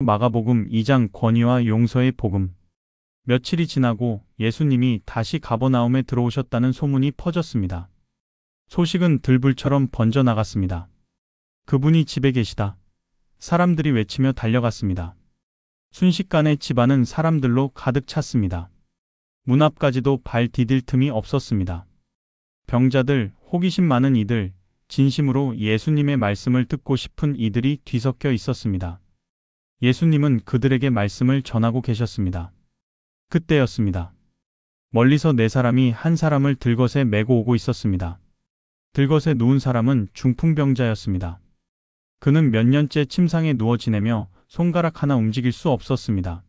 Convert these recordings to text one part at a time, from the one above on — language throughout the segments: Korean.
마가복음 2장 권위와 용서의 복음. 며칠이 지나고 예수님이 다시 가버나움에 들어오셨다는 소문이 퍼졌습니다. 소식은 들불처럼 번져나갔습니다. 그분이 집에 계시다. 사람들이 외치며 달려갔습니다. 순식간에 집안은 사람들로 가득 찼습니다. 문 앞까지도 발 디딜 틈이 없었습니다. 병자들, 호기심 많은 이들, 진심으로 예수님의 말씀을 듣고 싶은 이들이 뒤섞여 있었습니다. 예수님은 그들에게 말씀을 전하고 계셨습니다. 그때였습니다. 멀리서 네 사람이 한 사람을 들것에 메고 오고 있었습니다. 들것에 누운 사람은 중풍병자였습니다. 그는 몇 년째 침상에 누워 지내며 손가락 하나 움직일 수 없었습니다.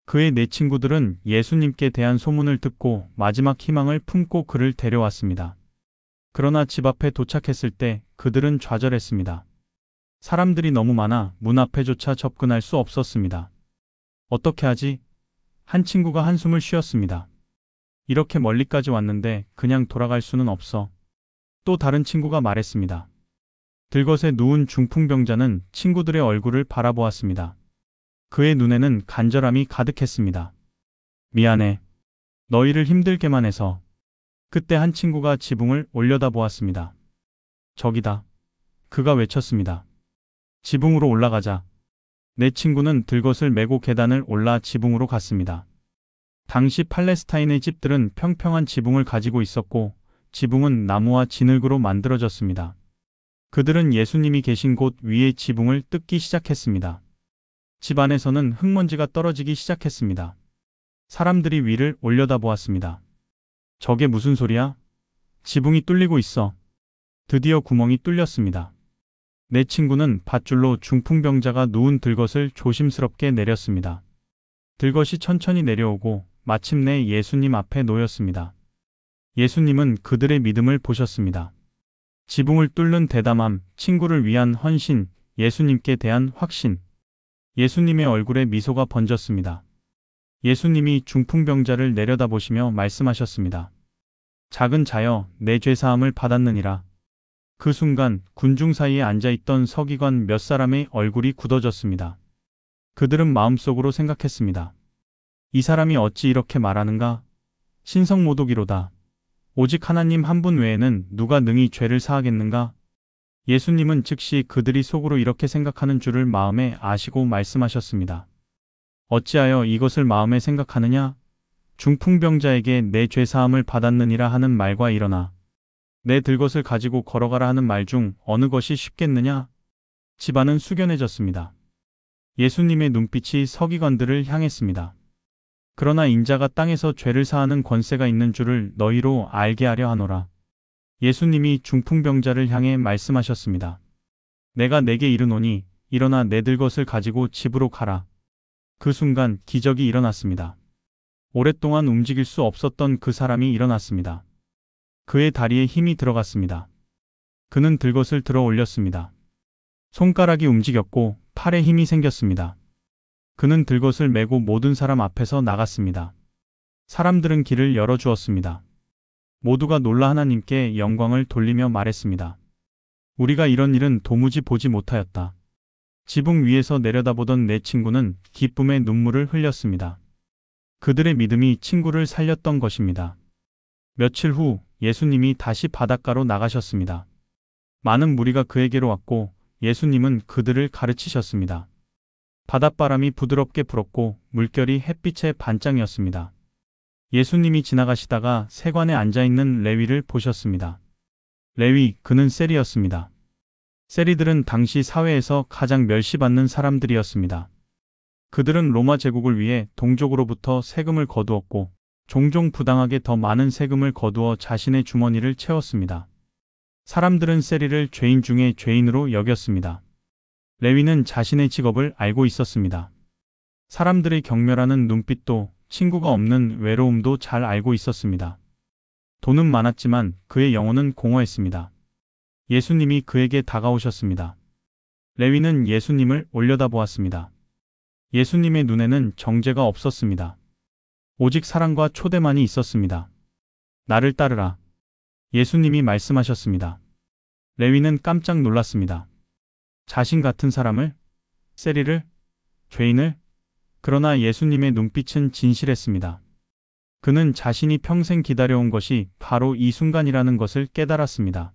그의 네 친구들은 예수님께 대한 소문을 듣고 마지막 희망을 품고 그를 데려왔습니다. 그러나 집 앞에 도착했을 때 그들은 좌절했습니다. 사람들이 너무 많아 문 앞에조차 접근할 수 없었습니다. 어떻게 하지? 한 친구가 한숨을 쉬었습니다. 이렇게 멀리까지 왔는데 그냥 돌아갈 수는 없어. 또 다른 친구가 말했습니다. 들것에 누운 중풍병자는 친구들의 얼굴을 바라보았습니다. 그의 눈에는 간절함이 가득했습니다. 미안해. 너희를 힘들게만 해서. 그때 한 친구가 지붕을 올려다보았습니다. 저기다. 그가 외쳤습니다. 지붕으로 올라가자. 네 친구는 들것을 메고 계단을 올라 지붕으로 갔습니다. 당시 팔레스타인의 집들은 평평한 지붕을 가지고 있었고 지붕은 나무와 진흙으로 만들어졌습니다. 그들은 예수님이 계신 곳 위의 지붕을 뜯기 시작했습니다. 집 안에서는 흙먼지가 떨어지기 시작했습니다. 사람들이 위를 올려다보았습니다. 저게 무슨 소리야? 지붕이 뚫리고 있어. 드디어 구멍이 뚫렸습니다. 내 친구는 밧줄로 중풍병자가 누운 들것을 조심스럽게 내렸습니다. 들것이 천천히 내려오고 마침내 예수님 앞에 놓였습니다. 예수님은 그들의 믿음을 보셨습니다. 지붕을 뚫는 대담함, 친구를 위한 헌신, 예수님께 대한 확신. 예수님의 얼굴에 미소가 번졌습니다. 예수님이 중풍병자를 내려다보시며 말씀하셨습니다. 작은 자여, 내 죄사함을 받았느니라. 그 순간 군중 사이에 앉아있던 서기관 몇 사람의 얼굴이 굳어졌습니다. 그들은 마음속으로 생각했습니다. 이 사람이 어찌 이렇게 말하는가? 신성모독이로다. 오직 하나님 한 분 외에는 누가 능히 죄를 사하겠는가? 예수님은 즉시 그들이 속으로 이렇게 생각하는 줄을 마음에 아시고 말씀하셨습니다. 어찌하여 이것을 마음에 생각하느냐? 중풍병자에게 내 죄사함을 받았느니라 하는 말과 일어나 내 들것을 가지고 걸어가라 하는 말 중 어느 것이 쉽겠느냐? 집안은 숙연해졌습니다. 예수님의 눈빛이 서기관들을 향했습니다. 그러나 인자가 땅에서 죄를 사하는 권세가 있는 줄을 너희로 알게 하려 하노라. 예수님이 중풍병자를 향해 말씀하셨습니다. 내가 내게 이르노니 일어나 내 들것을 가지고 집으로 가라. 그 순간 기적이 일어났습니다. 오랫동안 움직일 수 없었던 그 사람이 일어났습니다. 그의 다리에 힘이 들어갔습니다. 그는 들것을 들어 올렸습니다. 손가락이 움직였고 팔에 힘이 생겼습니다. 그는 들것을 메고 모든 사람 앞에서 나갔습니다. 사람들은 길을 열어주었습니다. 모두가 놀라 하나님께 영광을 돌리며 말했습니다. 우리가 이런 일은 도무지 보지 못하였다. 지붕 위에서 내려다보던 내 친구는 기쁨의 눈물을 흘렸습니다. 그들의 믿음이 친구를 살렸던 것입니다. 며칠 후 예수님이 다시 바닷가로 나가셨습니다. 많은 무리가 그에게로 왔고 예수님은 그들을 가르치셨습니다. 바닷바람이 부드럽게 불었고 물결이 햇빛에 반짝이었습니다. 예수님이 지나가시다가 세관에 앉아있는 레위를 보셨습니다. 레위, 그는 세리였습니다. 세리들은 당시 사회에서 가장 멸시받는 사람들이었습니다. 그들은 로마 제국을 위해 동족으로부터 세금을 거두었고 종종 부당하게 더 많은 세금을 거두어 자신의 주머니를 채웠습니다. 사람들은 세리를 죄인 중에 죄인으로 여겼습니다. 레위는 자신의 직업을 알고 있었습니다. 사람들의 경멸하는 눈빛도 친구가 없는 외로움도 잘 알고 있었습니다. 돈은 많았지만 그의 영혼은 공허했습니다. 예수님이 그에게 다가오셨습니다. 레위는 예수님을 올려다보았습니다. 예수님의 눈에는 정죄가 없었습니다. 오직 사랑과 초대만이 있었습니다. 나를 따르라. 예수님이 말씀하셨습니다. 레위는 깜짝 놀랐습니다. 자신 같은 사람을? 세리를? 죄인을? 그러나 예수님의 눈빛은 진실했습니다. 그는 자신이 평생 기다려온 것이 바로 이 순간이라는 것을 깨달았습니다.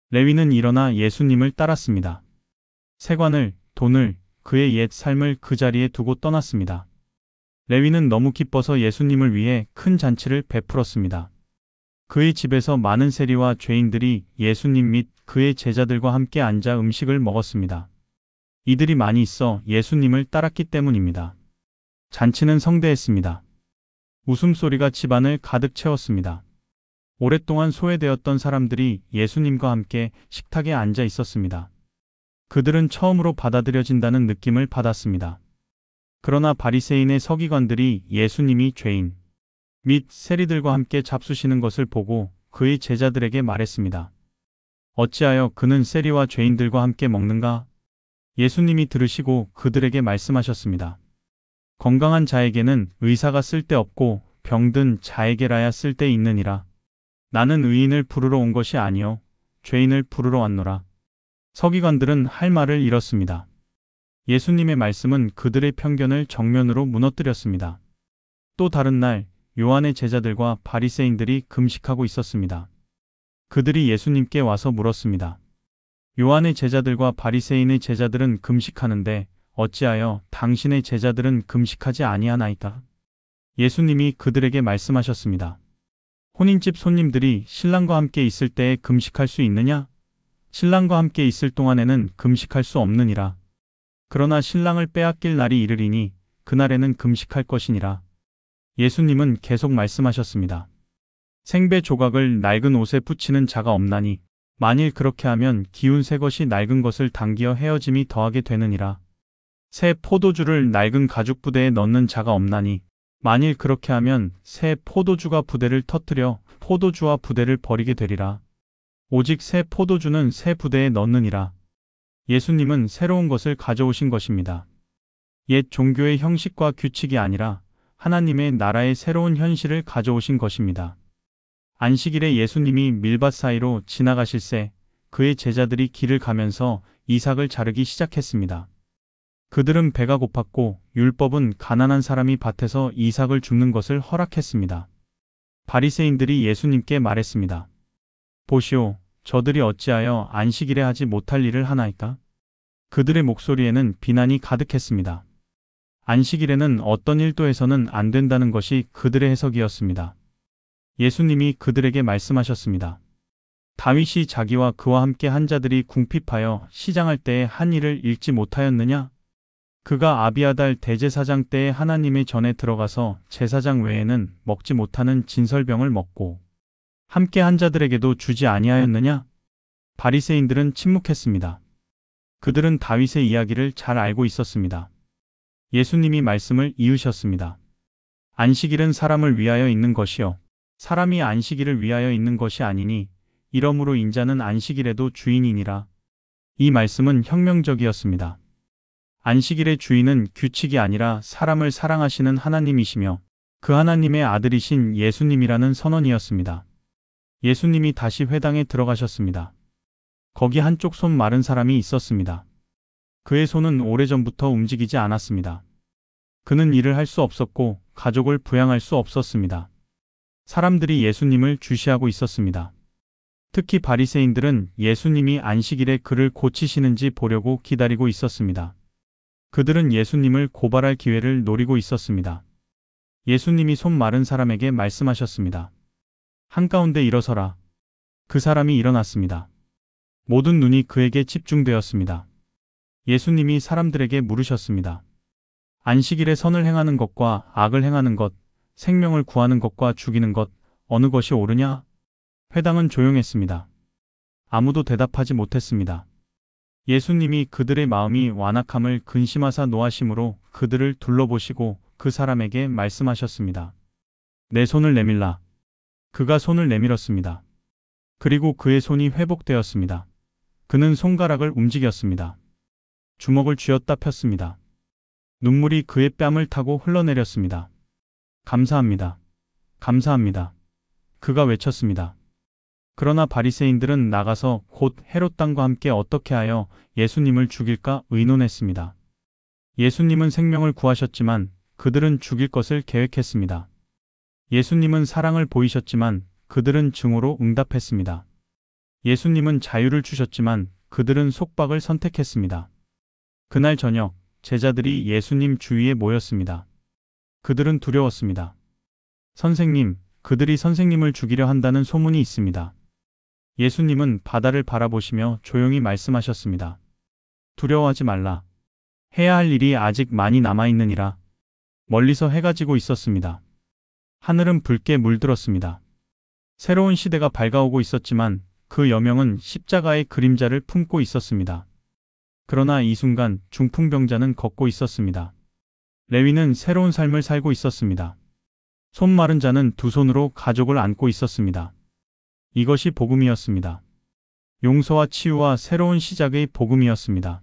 레위는 일어나 예수님을 따랐습니다. 세관을, 돈을, 그의 옛 삶을 그 자리에 두고 떠났습니다. 레위는 너무 기뻐서 예수님을 위해 큰 잔치를 베풀었습니다. 그의 집에서 많은 세리와 죄인들이 예수님 및 그의 제자들과 함께 앉아 음식을 먹었습니다. 이들이 많이 있어 예수님을 따랐기 때문입니다. 잔치는 성대했습니다. 웃음소리가 집안을 가득 채웠습니다. 오랫동안 소외되었던 사람들이 예수님과 함께 식탁에 앉아 있었습니다. 그들은 처음으로 받아들여진다는 느낌을 받았습니다. 그러나 바리새인의 서기관들이 예수님이 죄인 및 세리들과 함께 잡수시는 것을 보고 그의 제자들에게 말했습니다. 어찌하여 그는 세리와 죄인들과 함께 먹는가? 예수님이 들으시고 그들에게 말씀하셨습니다. 건강한 자에게는 의사가 쓸데없고 병든 자에게라야 쓸데있느니라. 나는 의인을 부르러 온 것이 아니요 죄인을 부르러 왔노라. 서기관들은 할 말을 잃었습니다. 예수님의 말씀은 그들의 편견을 정면으로 무너뜨렸습니다. 또 다른 날 요한의 제자들과 바리새인들이 금식하고 있었습니다. 그들이 예수님께 와서 물었습니다. 요한의 제자들과 바리새인의 제자들은 금식하는데 어찌하여 당신의 제자들은 금식하지 아니하나이까? 예수님이 그들에게 말씀하셨습니다. 혼인집 손님들이 신랑과 함께 있을 때에 금식할 수 있느냐? 신랑과 함께 있을 동안에는 금식할 수 없느니라. 그러나 신랑을 빼앗길 날이 이르리니 그날에는 금식할 것이니라. 예수님은 계속 말씀하셨습니다. 생배 조각을 낡은 옷에 붙이는 자가 없나니 만일 그렇게 하면 기운 새 것이 낡은 것을 당기어 헤어짐이 더하게 되느니라. 새 포도주를 낡은 가죽 부대에 넣는 자가 없나니 만일 그렇게 하면 새 포도주가 부대를 터뜨려 포도주와 부대를 버리게 되리라. 오직 새 포도주는 새 부대에 넣느니라. 예수님은 새로운 것을 가져오신 것입니다. 옛 종교의 형식과 규칙이 아니라 하나님의 나라의 새로운 현실을 가져오신 것입니다. 안식일에 예수님이 밀밭 사이로 지나가실새 그의 제자들이 길을 가면서 이삭을 자르기 시작했습니다. 그들은 배가 고팠고 율법은 가난한 사람이 밭에서 이삭을 줍는 것을 허락했습니다. 바리새인들이 예수님께 말했습니다. 보시오, 저들이 어찌하여 안식일에 하지 못할 일을 하나이까? 그들의 목소리에는 비난이 가득했습니다. 안식일에는 어떤 일도 해서는 안 된다는 것이 그들의 해석이었습니다. 예수님이 그들에게 말씀하셨습니다. 다윗이 자기와 그와 함께 한 자들이 궁핍하여 시장할 때에 한 일을 읽지 못하였느냐? 그가 아비아달 대제사장 때에 하나님의 전에 들어가서 제사장 외에는 먹지 못하는 진설병을 먹고 함께 한 자들에게도 주지 아니하였느냐? 바리새인들은 침묵했습니다. 그들은 다윗의 이야기를 잘 알고 있었습니다. 예수님이 말씀을 이으셨습니다. 안식일은 사람을 위하여 있는 것이요 사람이 안식일을 위하여 있는 것이 아니니 이러므로 인자는 안식일에도 주인이니라. 이 말씀은 혁명적이었습니다. 안식일의 주인은 규칙이 아니라 사람을 사랑하시는 하나님이시며 그 하나님의 아들이신 예수님이라는 선언이었습니다. 예수님이 다시 회당에 들어가셨습니다. 거기 한쪽 손 마른 사람이 있었습니다. 그의 손은 오래전부터 움직이지 않았습니다. 그는 일을 할 수 없었고 가족을 부양할 수 없었습니다. 사람들이 예수님을 주시하고 있었습니다. 특히 바리새인들은 예수님이 안식일에 그를 고치시는지 보려고 기다리고 있었습니다. 그들은 예수님을 고발할 기회를 노리고 있었습니다. 예수님이 손 마른 사람에게 말씀하셨습니다. 한가운데 일어서라. 그 사람이 일어났습니다. 모든 눈이 그에게 집중되었습니다. 예수님이 사람들에게 물으셨습니다. 안식일에 선을 행하는 것과 악을 행하는 것, 생명을 구하는 것과 죽이는 것, 어느 것이 옳으냐? 회당은 조용했습니다. 아무도 대답하지 못했습니다. 예수님이 그들의 마음이 완악함을 근심하사 노하심으로 그들을 둘러보시고 그 사람에게 말씀하셨습니다. 내 손을 내밀라. 그가 손을 내밀었습니다. 그리고 그의 손이 회복되었습니다. 그는 손가락을 움직였습니다. 주먹을 쥐었다 폈습니다. 눈물이 그의 뺨을 타고 흘러내렸습니다. 감사합니다. 감사합니다. 그가 외쳤습니다. 그러나 바리새인들은 나가서 곧 헤롯 당과 함께 어떻게 하여 예수님을 죽일까 의논했습니다. 예수님은 생명을 구하셨지만 그들은 죽일 것을 계획했습니다. 예수님은 사랑을 보이셨지만 그들은 증오로 응답했습니다. 예수님은 자유를 주셨지만 그들은 속박을 선택했습니다. 그날 저녁 제자들이 예수님 주위에 모였습니다. 그들은 두려웠습니다. 선생님, 그들이 선생님을 죽이려 한다는 소문이 있습니다. 예수님은 바다를 바라보시며 조용히 말씀하셨습니다. 두려워하지 말라. 해야 할 일이 아직 많이 남아있느니라. 멀리서 해가 지고 있었습니다. 하늘은 붉게 물들었습니다. 새로운 시대가 밝아오고 있었지만 그 여명은 십자가의 그림자를 품고 있었습니다. 그러나 이 순간 중풍병자는 걷고 있었습니다. 레위는 새로운 삶을 살고 있었습니다. 손 마른 자는 두 손으로 가족을 안고 있었습니다. 이것이 복음이었습니다. 용서와 치유와 새로운 시작의 복음이었습니다.